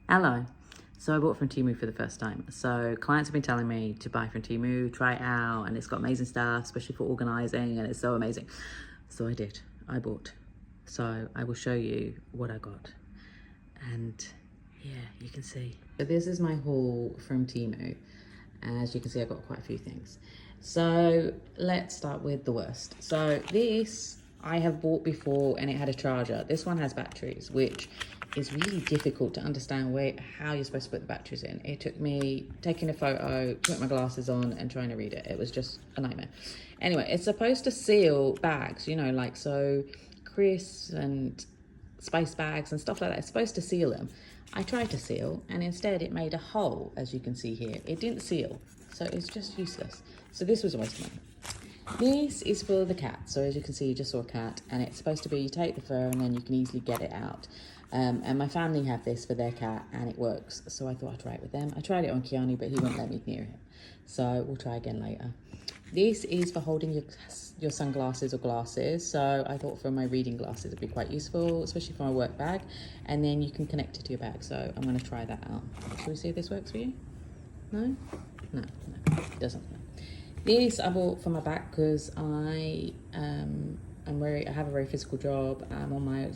Hello. So I bought from Temu for the first time. So clients have been telling me to buy from Temu, try it out, and it's got amazing stuff, especially for organizing, and it's so amazing. So I did. I bought. So I will show you what I got. And yeah, you can see. So this is my haul from Temu. As you can see, I've got quite a few things. So let's start with the worst. So this I have bought before and it had a charger. This one has batteries, which is really difficult to understand how you're supposed to put the batteries in. It took me taking a photo, putting my glasses on and trying to read it. It was just a nightmare. Anyway, it's supposed to seal bags, you know, like so crisps and spice bags and stuff like that. It's supposed to seal them. I tried to seal and instead it made a hole, as you can see here. It didn't seal, so it's just useless. So this was a waste of money. This is for the cat. So as you can see, you just saw a cat, and it's supposed to be you take the fur and then you can easily get it out. And my family have this for their cat and it works. So I thought I'd try it with them. I tried it on Kiani, but he wouldn't let me near him. So we'll try again later. This is for holding your sunglasses or glasses. So I thought for my reading glasses it'd be quite useful, especially for my work bag. And then you can connect it to your bag. So I'm going to try that out. Shall we see if this works for you? No? No, it doesn't. No. This I bought for my back because I have a very physical job. I'm on my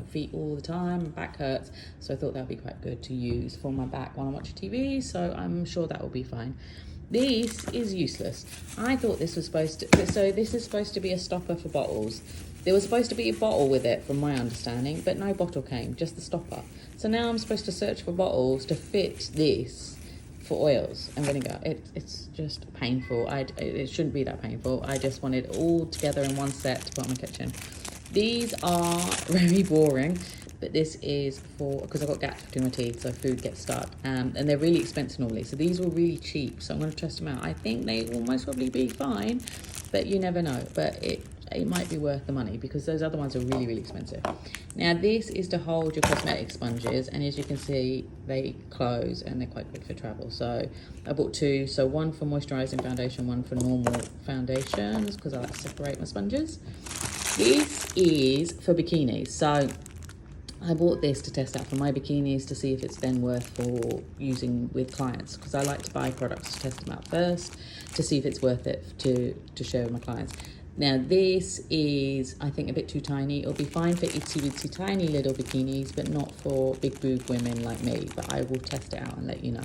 feet all the time. My back hurts, so I thought that would be quite good to use for my back while I'm watching TV. So I'm sure that will be fine. This is useless. I thought this was supposed to. So this is supposed to be a stopper for bottles. There was supposed to be a bottle with it, from my understanding, but no bottle came, just the stopper. So now I'm supposed to search for bottles to fit this for oils and vinegar. It's just painful. It shouldn't be that painful. I just want it all together in one set to put on my kitchen. These are very boring, but this is for, because I've got gaps between my teeth, so food gets stuck. And they're really expensive normally. So these were really cheap, so I'm going to test them out. I think they will most probably be fine, but you never know. But it might be worth the money because those other ones are really, really expensive. Now this is to hold your cosmetic sponges, and as you can see, they close and they're quite good for travel. So I bought two, so one for moisturising foundation, one for normal foundations, because I like to separate my sponges. This is for bikinis. So I bought this to test out for my bikinis to see if it's then worth for using with clients, because I like to buy products to test them out first to see if it's worth it to share with my clients. Now this is, I think, a bit too tiny. It'll be fine for itsy bitsy tiny little bikinis, but not for big boob women like me. But I will test it out and let you know.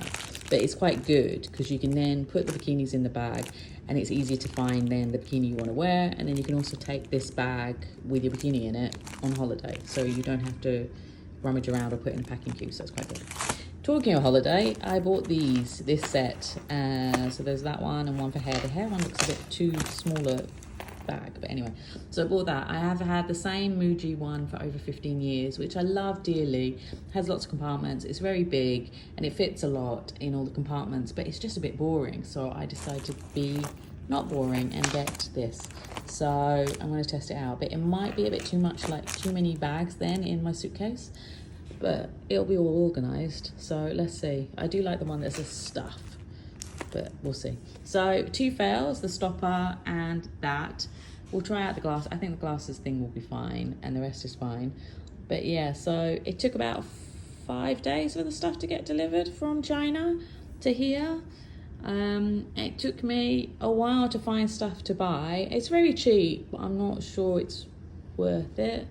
But it's quite good because you can then put the bikinis in the bag and it's easier to find then the bikini you want to wear. And then you can also take this bag with your bikini in it on holiday. So you don't have to rummage around or put it in a packing cube. So it's quite good. Talking of holiday, I bought this set. So there's that one and one for hair. The hair one looks a bit too smaller bag, but anyway, so I bought that. I have had the same Muji one for over 15 years, which I love dearly. It has lots of compartments, it's very big and it fits a lot in all the compartments, but it's just a bit boring, so I decided to be not boring and get this. So I'm going to test it out, but it might be a bit too much, like too many bags then in my suitcase, but it'll be all organized. So let's see. I do like the one that says stuff, but we'll see. So 2 fails, the stopper and that. We'll try out the glass. I think the glasses thing will be fine and the rest is fine. But yeah, so it took about 5 days for the stuff to get delivered from China to here. It took me a while to find stuff to buy. It's very cheap, but I'm not sure it's worth it.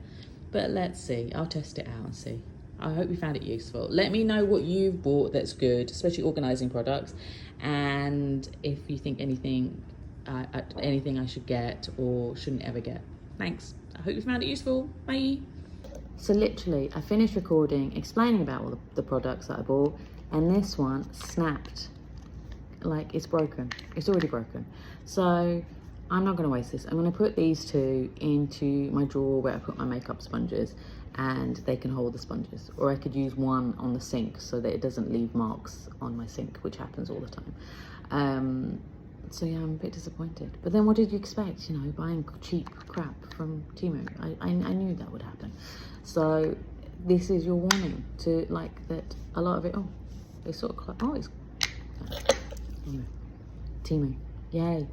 But let's see. I'll test it out and see. I hope you found it useful. Let me know what you've bought that's good, especially organising products, and if you think anything I should get or shouldn't ever get. Thanks. I hope you found it useful. Bye. So literally, I finished recording, explaining about all the products that I bought, and this one snapped. Like, it's broken. It's already broken. So I'm not going to waste this. I'm going to put these two into my drawer where I put my makeup sponges, and they can hold the sponges. Or I could use one on the sink so that it doesn't leave marks on my sink, which happens all the time. So yeah, I'm a bit disappointed. But then what did you expect? You know, buying cheap crap from Temu. I knew that would happen. So this is your warning to, like, that a lot of it, it's sort of, it's, anyway, Temu, yay.